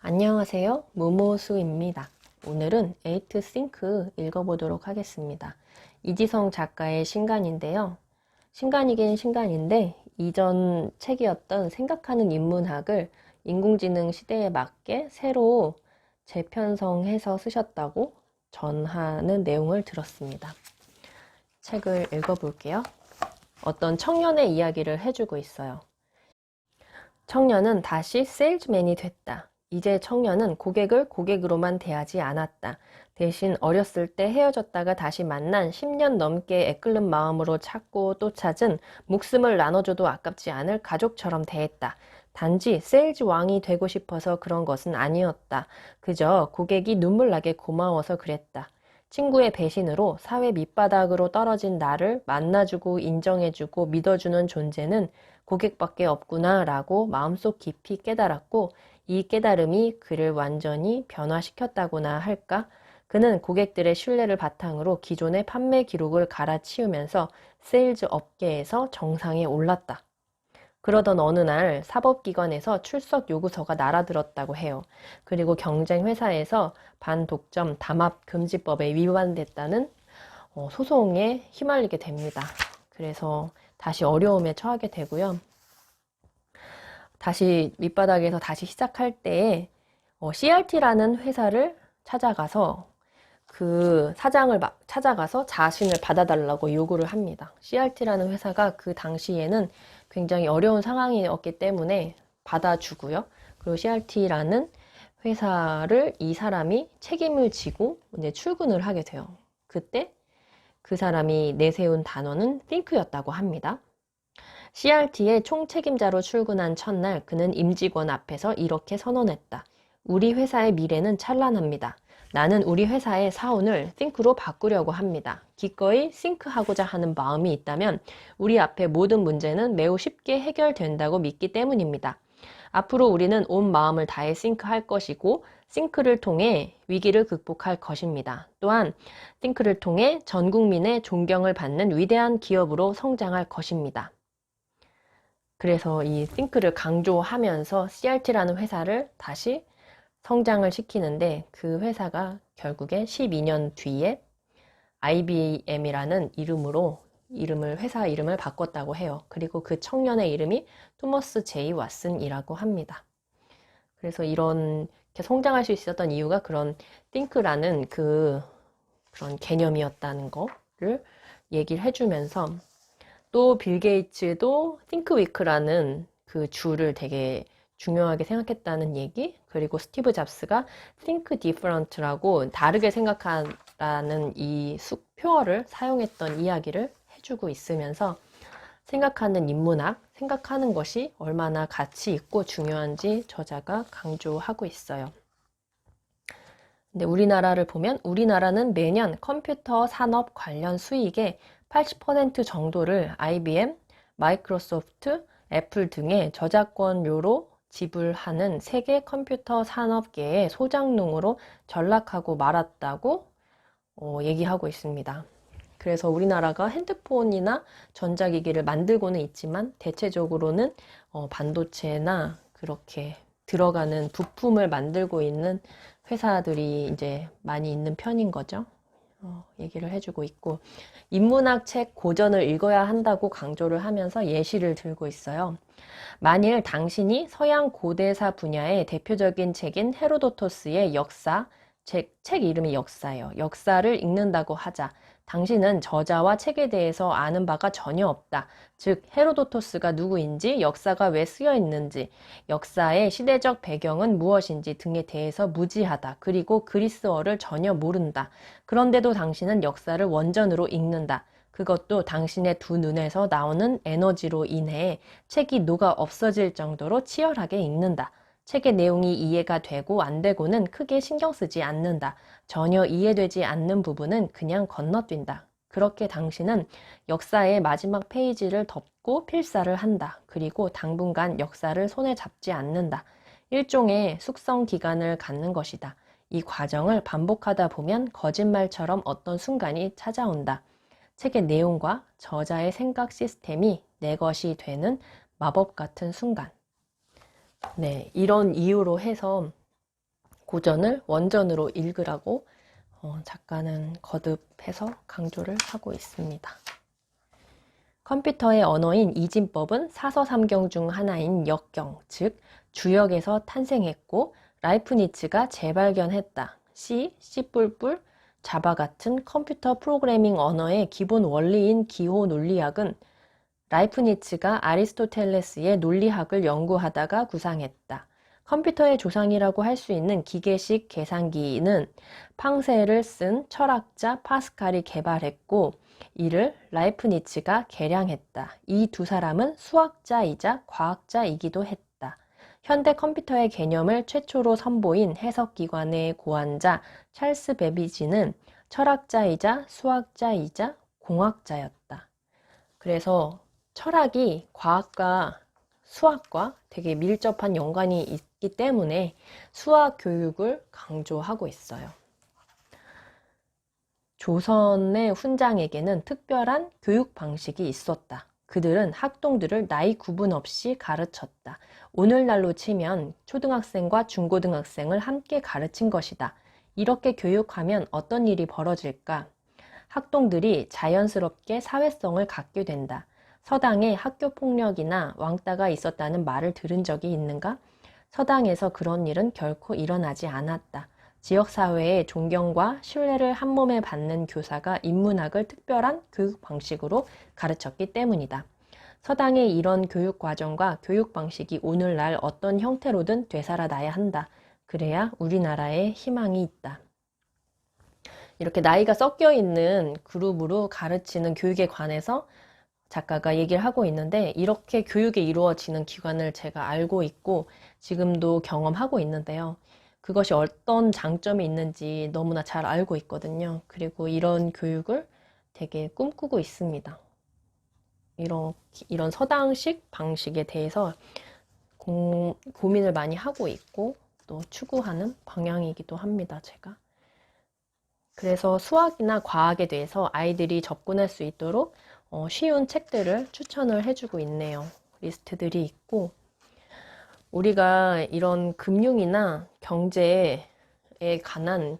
안녕하세요. 모모수입니다. 오늘은 에이트 싱크 읽어보도록 하겠습니다. 이지성 작가의 신간인데요. 신간이긴 신간인데 이전 책이었던 생각하는 인문학을 인공지능 시대에 맞게 새로 재편성해서 쓰셨다고 전하는 내용을 들었습니다. 책을 읽어볼게요. 어떤 청년의 이야기를 해주고 있어요. 청년은 다시 세일즈맨이 됐다. 이제 청년은 고객을 고객으로만 대하지 않았다. 대신 어렸을 때 헤어졌다가 다시 만난 10년 넘게 애끓는 마음으로 찾고 또 찾은 목숨을 나눠줘도 아깝지 않을 가족처럼 대했다. 단지 세일즈 왕이 되고 싶어서 그런 것은 아니었다. 그저 고객이 눈물나게 고마워서 그랬다. 친구의 배신으로 사회 밑바닥으로 떨어진 나를 만나주고 인정해주고 믿어주는 존재는 고객밖에 없구나 라고 마음속 깊이 깨달았고 이 깨달음이 그를 완전히 변화시켰다고나 할까? 그는 고객들의 신뢰를 바탕으로 기존의 판매 기록을 갈아치우면서 세일즈 업계에서 정상에 올랐다. 그러던 어느 날 사법기관에서 출석 요구서가 날아들었다고 해요. 그리고 경쟁 회사에서 반독점 담합 금지법에 위반됐다는 소송에 휘말리게 됩니다. 그래서 다시 어려움에 처하게 되고요. 다시 밑바닥에서 다시 시작할 때에 CRT라는 회사를 찾아가서 그 사장을 찾아가서 자신을 받아달라고 요구를 합니다. CRT라는 회사가 그 당시에는 굉장히 어려운 상황이었기 때문에 받아주고요. 그리고 CRT라는 회사를 이 사람이 책임을 지고 이제 출근을 하게 돼요. 그때 그 사람이 내세운 단어는 think였다고 합니다. CRT의 총책임자로 출근한 첫날 그는 임직원 앞에서 이렇게 선언했다. 우리 회사의 미래는 찬란합니다. 나는 우리 회사의 사원을 think로 바꾸려고 합니다. 기꺼이 think하고자 하는 마음이 있다면 우리 앞의 모든 문제는 매우 쉽게 해결된다고 믿기 때문입니다. 앞으로 우리는 온 마음을 다해 think할 것이고 think를 통해 위기를 극복할 것입니다. 또한 think를 통해 전 국민의 존경을 받는 위대한 기업으로 성장할 것입니다. 그래서 이 think를 강조하면서 CRT라는 회사를 다시 성장을 시키는데 그 회사가 결국에 12년 뒤에 IBM이라는 회사 이름을 바꿨다고 해요. 그리고 그 청년의 이름이 토머스 제이 왓슨이라고 합니다. 그래서 이렇게 성장할 수 있었던 이유가 그런 think라는 그런 개념이었다는 거를 얘기를 해주면서 또 빌 게이츠도 think week라는 그 주를 되게 중요하게 생각했다는 얘기, 그리고 스티브 잡스가 think different라고 다르게 생각하라는 이 표어를 사용했던 이야기를 해주고 있으면서 생각하는 인문학, 생각하는 것이 얼마나 가치 있고 중요한지 저자가 강조하고 있어요. 근데 우리나라를 보면 우리나라는 매년 컴퓨터 산업 관련 수익의 80% 정도를 IBM, 마이크로소프트, 애플 등의 저작권료로 지불하는 세계 컴퓨터 산업계의 소장농으로 전락하고 말았다고 얘기하고 있습니다. 그래서 우리나라가 핸드폰이나 전자기기를 만들고는 있지만 대체적으로는 반도체나 그렇게 들어가는 부품을 만들고 있는 회사들이 이제 많이 있는 편인 거죠. 얘기를 해주고 있고 인문학 책 고전을 읽어야 한다고 강조를 하면서 예시를 들고 있어요. 만일 당신이 서양 고대사 분야의 대표적인 책인 헤로도토스의 역사, 책 이름이 역사예요. 역사를 읽는다고 하자. 당신은 저자와 책에 대해서 아는 바가 전혀 없다. 즉 헤로도토스가 누구인지, 역사가 왜 쓰여 있는지, 역사의 시대적 배경은 무엇인지 등에 대해서 무지하다. 그리고 그리스어를 전혀 모른다. 그런데도 당신은 역사를 원전으로 읽는다. 그것도 당신의 두 눈에서 나오는 에너지로 인해 책이 녹아 없어질 정도로 치열하게 읽는다. 책의 내용이 이해가 되고 안 되고는 크게 신경 쓰지 않는다. 전혀 이해되지 않는 부분은 그냥 건너뛴다. 그렇게 당신은 역사의 마지막 페이지를 덮고 필사를 한다. 그리고 당분간 역사를 손에 잡지 않는다. 일종의 숙성 기간을 갖는 것이다. 이 과정을 반복하다 보면 거짓말처럼 어떤 순간이 찾아온다. 책의 내용과 저자의 생각 시스템이 내 것이 되는 마법 같은 순간. 네, 이런 이유로 해서 고전을 원전으로 읽으라고 작가는 거듭해서 강조를 하고 있습니다. 컴퓨터의 언어인 이진법은 사서삼경 중 하나인 역경, 즉 주역에서 탄생했고 라이프니츠가 재발견했다. C, C++, 자바 같은 컴퓨터 프로그래밍 언어의 기본 원리인 기호 논리학은 라이프니츠가 아리스토텔레스의 논리학을 연구하다가 구상했다. 컴퓨터의 조상이라고 할 수 있는 기계식 계산기는 팡세를 쓴 철학자 파스칼이 개발했고 이를 라이프니츠가 개량했다. 이 두 사람은 수학자이자 과학자이기도 했다. 현대 컴퓨터의 개념을 최초로 선보인 해석기관의 고안자 찰스 베비지는 철학자이자 수학자이자 공학자였다. 그래서 철학이 과학과 수학과 되게 밀접한 연관이 있기 때문에 수학 교육을 강조하고 있어요. 조선의 훈장에게는 특별한 교육 방식이 있었다. 그들은 학동들을 나이 구분 없이 가르쳤다. 오늘날로 치면 초등학생과 중고등학생을 함께 가르친 것이다. 이렇게 교육하면 어떤 일이 벌어질까? 학동들이 자연스럽게 사회성을 갖게 된다. 서당에 학교폭력이나 왕따가 있었다는 말을 들은 적이 있는가? 서당에서 그런 일은 결코 일어나지 않았다. 지역사회의 존경과 신뢰를 한몸에 받는 교사가 인문학을 특별한 교육 방식으로 가르쳤기 때문이다. 서당의 이런 교육 과정과 교육 방식이 오늘날 어떤 형태로든 되살아나야 한다. 그래야 우리나라에 희망이 있다. 이렇게 나이가 섞여 있는 그룹으로 가르치는 교육에 관해서 작가가 얘기를 하고 있는데 이렇게 교육이 이루어지는 기관을 제가 알고 있고 지금도 경험하고 있는데요. 그것이 어떤 장점이 있는지 너무나 잘 알고 있거든요. 그리고 이런 교육을 되게 꿈꾸고 있습니다. 이런 서당식 방식에 대해서 고민을 많이 하고 있고 또 추구하는 방향이기도 합니다, 제가. 그래서 수학이나 과학에 대해서 아이들이 접근할 수 있도록 쉬운 책들을 추천을 해주고 있네요. 리스트들이 있고 우리가 이런 금융이나 경제에 관한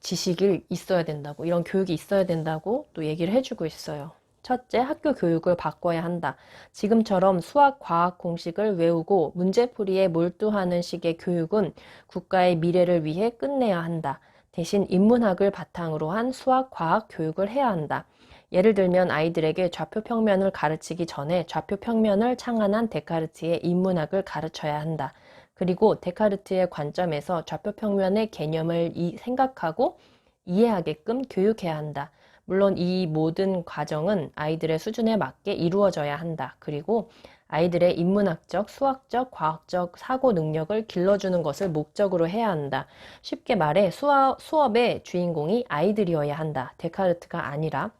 지식이 있어야 된다고, 이런 교육이 있어야 된다고 또 얘기를 해주고 있어요. 첫째, 학교 교육을 바꿔야 한다. 지금처럼 수학, 과학 공식을 외우고 문제풀이에 몰두하는 식의 교육은 국가의 미래를 위해 끝내야 한다. 대신 인문학을 바탕으로 한 수학, 과학 교육을 해야 한다. 예를 들면 아이들에게 좌표평면을 가르치기 전에 좌표평면을 창안한 데카르트의 인문학을 가르쳐야 한다. 그리고 데카르트의 관점에서 좌표평면의 개념을 생각하고 이해하게끔 교육해야 한다. 물론 이 모든 과정은 아이들의 수준에 맞게 이루어져야 한다. 그리고 아이들의 인문학적, 수학적, 과학적 사고 능력을 길러주는 것을 목적으로 해야 한다. 쉽게 말해 수업의 주인공이 아이들이어야 한다. 데카르트가 아니라.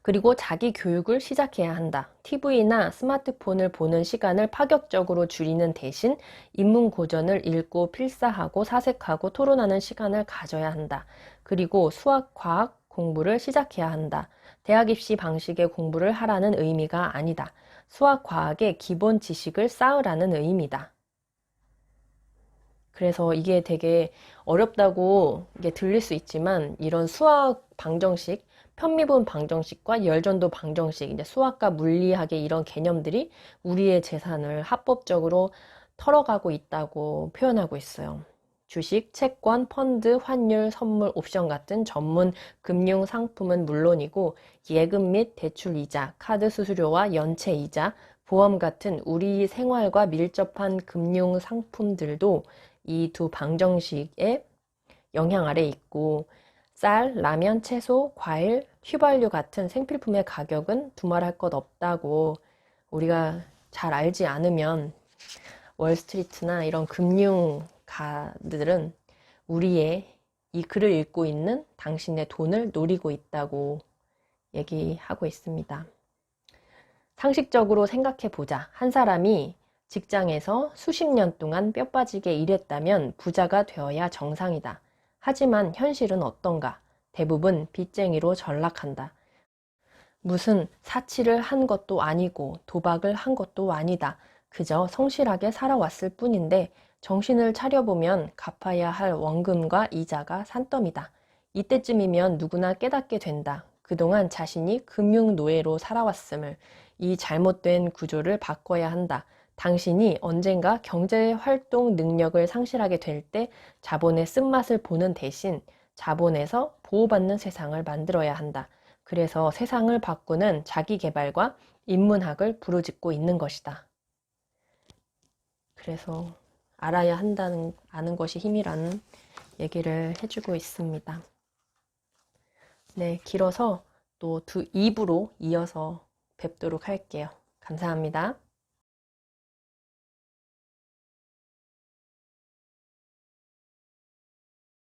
그리고 자기 교육을 시작해야 한다. TV나 스마트폰을 보는 시간을 파격적으로 줄이는 대신 인문 고전을 읽고 필사하고 사색하고 토론하는 시간을 가져야 한다. 그리고 수학, 과학 공부를 시작해야 한다. 대학 입시 방식의 공부를 하라는 의미가 아니다. 수학, 과학의 기본 지식을 쌓으라는 의미다. 그래서 이게 되게 어렵다고 이게 들릴 수 있지만 이런 수학 방정식, 편미분 방정식과 열전도 방정식, 이제 수학과 물리학의 이런 개념들이 우리의 재산을 합법적으로 털어가고 있다고 표현하고 있어요. 주식, 채권, 펀드, 환율, 선물, 옵션 같은 전문 금융 상품은 물론이고 예금 및 대출 이자, 카드 수수료와 연체 이자, 보험 같은 우리 생활과 밀접한 금융 상품들도 이 두 방정식의 영향 아래 있고 쌀, 라면, 채소, 과일, 휘발유 같은 생필품의 가격은 두말할 것 없다고 우리가 잘 알지 않으면 월스트리트나 이런 금융가들은 우리의 이 글을 읽고 있는 당신의 돈을 노리고 있다고 얘기하고 있습니다. 상식적으로 생각해 보자. 한 사람이 직장에서 수십 년 동안 뼈 빠지게 일했다면 부자가 되어야 정상이다. 하지만 현실은 어떤가? 대부분 빚쟁이로 전락한다. 무슨 사치를 한 것도 아니고 도박을 한 것도 아니다. 그저 성실하게 살아왔을 뿐인데 정신을 차려보면 갚아야 할 원금과 이자가 산더미다. 이때쯤이면 누구나 깨닫게 된다. 그동안 자신이 금융노예로 살아왔음을, 이 잘못된 구조를 바꿔야 한다. 당신이 언젠가 경제활동 능력을 상실하게 될 때 자본의 쓴맛을 보는 대신 자본에서 보호받는 세상을 만들어야 한다. 그래서 세상을 바꾸는 자기계발과 인문학을 부르짖고 있는 것이다. 그래서 알아야 한다는, 아는 것이 힘이라는 얘기를 해주고 있습니다. 네, 길어서 또 2부로 이어서 뵙도록 할게요. 감사합니다.